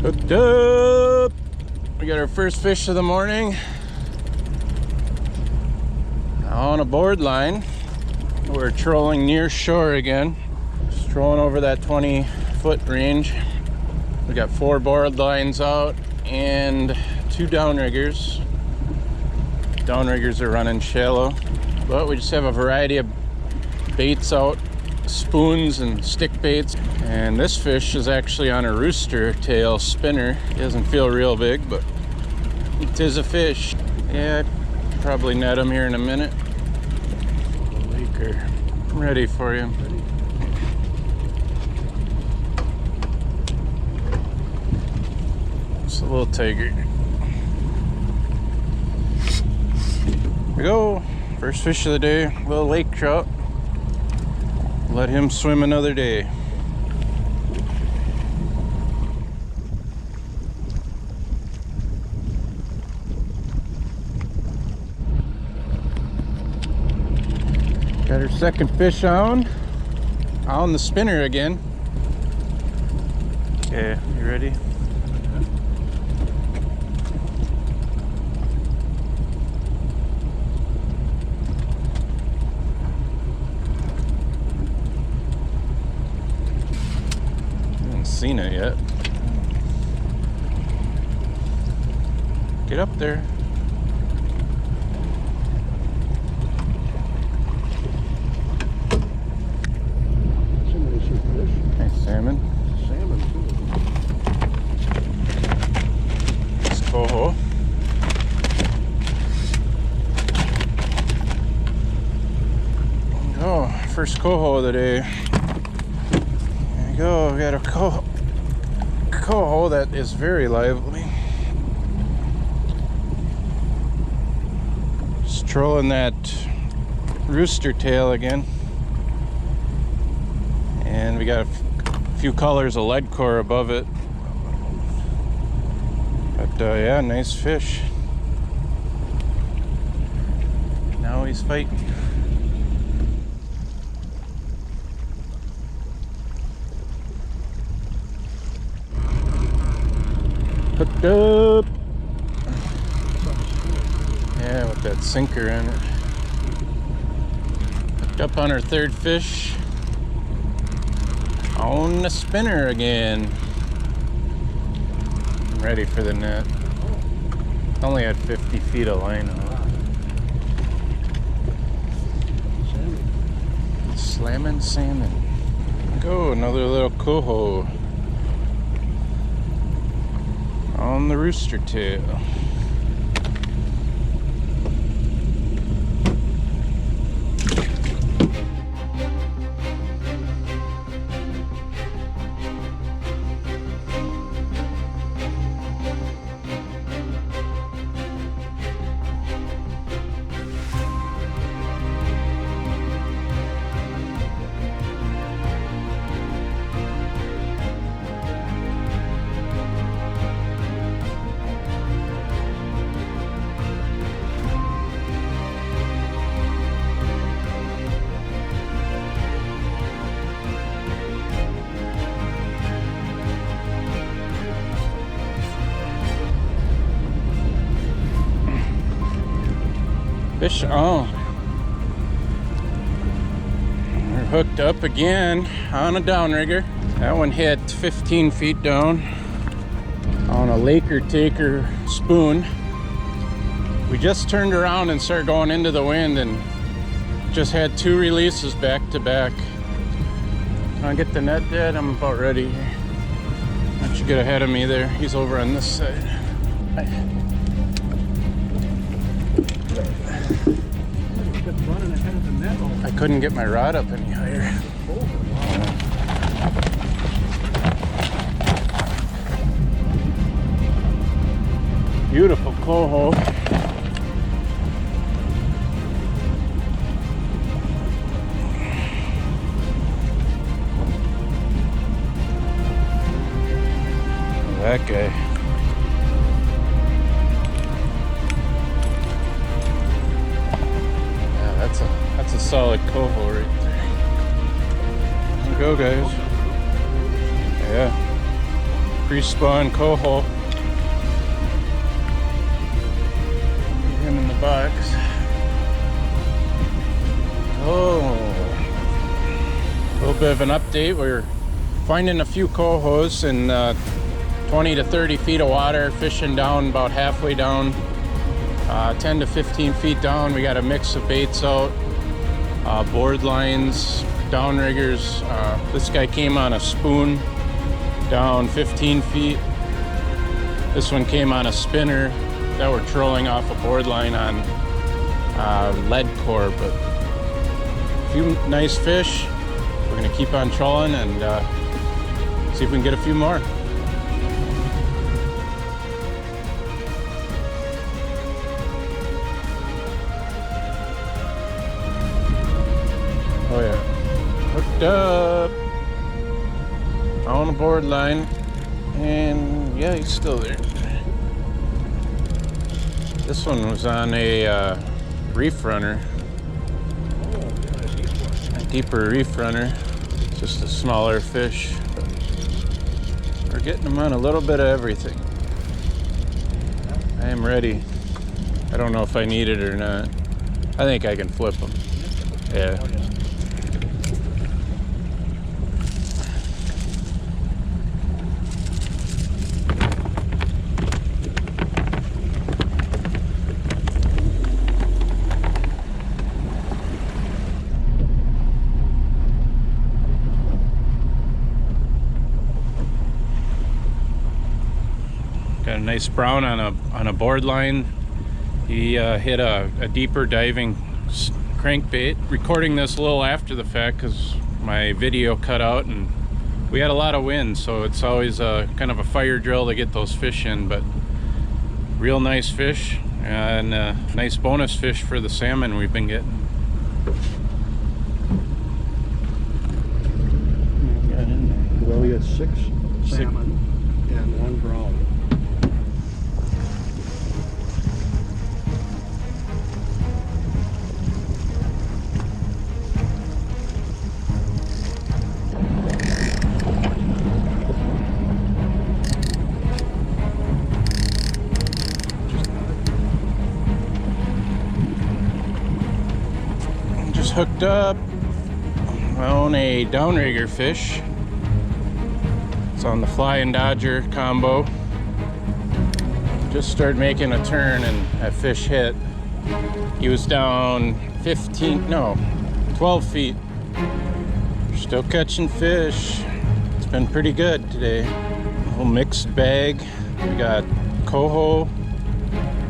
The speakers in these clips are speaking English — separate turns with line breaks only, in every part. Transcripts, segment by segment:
Hooked up. We got our first fish of the morning on a board line. We're trolling near shore again. Just trolling over that 20-foot range. We got 4 board lines out and 2 downriggers. Downriggers are running shallow, but we just have a variety of baits out, spoons and stick baits. And this fish is actually on a rooster tail spinner. It doesn't feel real big, but it is a fish. Yeah, I'd probably net him here in a minute. Laker, I'm ready for you. It's a little tiger. Here we go. First fish of the day, little lake trout. Let him swim another day. Got our second fish on the spinner again. Okay, you ready? Seen it yet. Get up there. Nice salmon.
Salmon too.
Nice coho. Oh, first coho of the day. There you go. We got a coho that is very lively. Just trolling that rooster tail again. And we got a few colors of lead core above it. But yeah, nice fish. Now he's fighting. Hooked up. Yeah, with that sinker in it. Hooked up on our third fish. On the spinner again. I'm ready for the net. Only had 50 feet of line on it. Slamming salmon. Go, another little coho. On the rooster tail. Fish on. We're hooked up again on a downrigger. That one hit 15 feet down on a Laker taker spoon. We just turned around and started going into the wind and just had 2 releases back to back. Can I get the net dead? I'm about ready. Why don't you get ahead of me there? He's over on this side. I couldn't get my rod up any higher. Beautiful coho. That guy. That's a solid coho right there. There we go, guys. Yeah. Pre-spawn coho. Him in the box. Oh, a little bit of an update. We're finding a few cohos in 20 to 30 feet of water, fishing down about halfway down, 10 to 15 feet down. We got a mix of baits out, board lines, downriggers. This guy came on a spoon down 15 feet. This one came on a spinner that we're trolling off a board line on lead core, but a few nice fish. We're gonna keep on trolling and see if we can get a few more. Oh yeah, hooked up on a board line, and yeah, he's still there. This one was on a reef runner, a deeper reef runner, just a smaller fish. But we're getting them on a little bit of everything. I am ready. I don't know if I need it or not. I think I can flip them. Yeah. Got a nice brown on a board line. He hit a deeper diving crankbait. Recording this a little after the fact because my video cut out and we had a lot of wind, so it's always kind of a fire drill to get those fish in. But real nice fish and nice bonus fish for the salmon we've been getting.
Well, we got 6 salmon and 1 brown.
Just hooked up on a downrigger fish. It's on the fly and dodger combo. Just started making a turn and that fish hit. He was down 12 feet. We're still catching fish. It's been pretty good today. A little mixed bag. We got coho,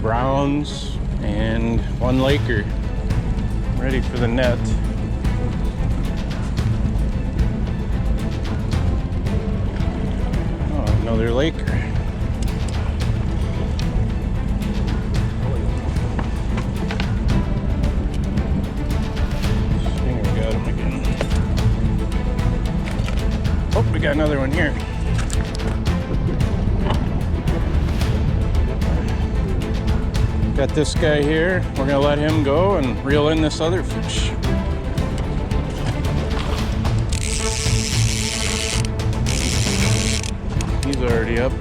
browns, and 1 laker. Ready for the net. Oh, another laker. Stinger got him again. Oh, we got another one here. Got this guy here. We're gonna let him go and reel in this other fish. He's already up.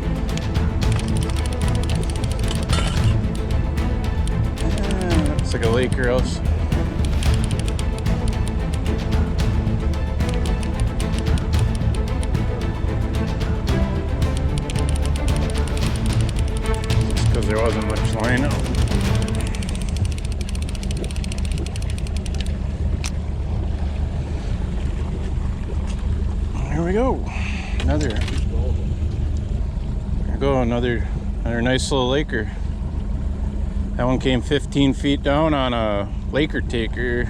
Looks like a laker else. Just because there wasn't much line out. Here we go. Another nice little laker. That one came 15 feet down on a laker taker.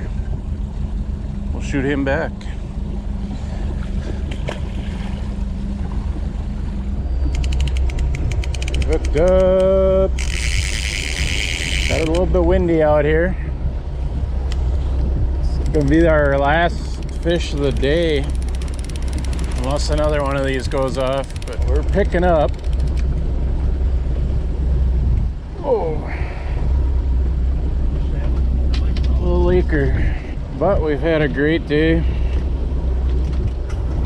We'll shoot him back. Hooked up. Got it a little bit windy out here. It's gonna be our last fish of the day. Unless another one of these goes off, but we're picking up. Oh, little laker. But we've had a great day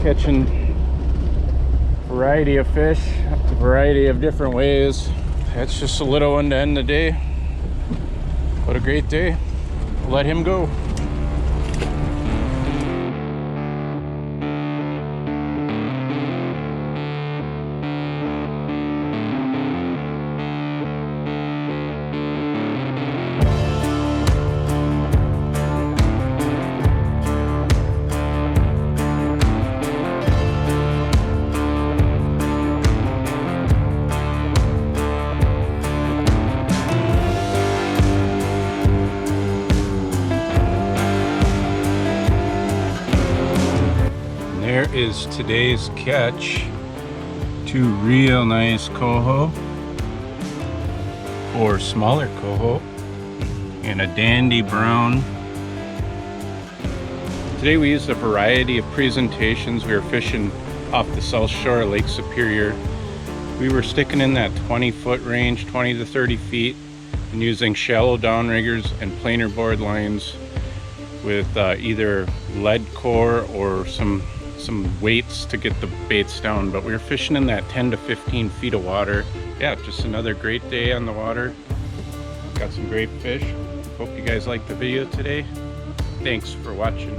catching variety of fish, a variety of different ways. That's just a little one to end the day. What a great day. Let him go. There is today's catch. 2 real nice coho, 4 smaller coho, and a dandy brown. Today we used a variety of presentations. We were fishing off the south shore of Lake Superior. We were sticking in that 20-foot range, 20 to 30 feet, and using shallow downriggers and planer board lines with either lead core or some weights to get the baits down. But we were fishing in that 10 to 15 feet of water. Yeah, just another great day on the water. Got some great fish. Hope you guys liked the video today. Thanks for watching.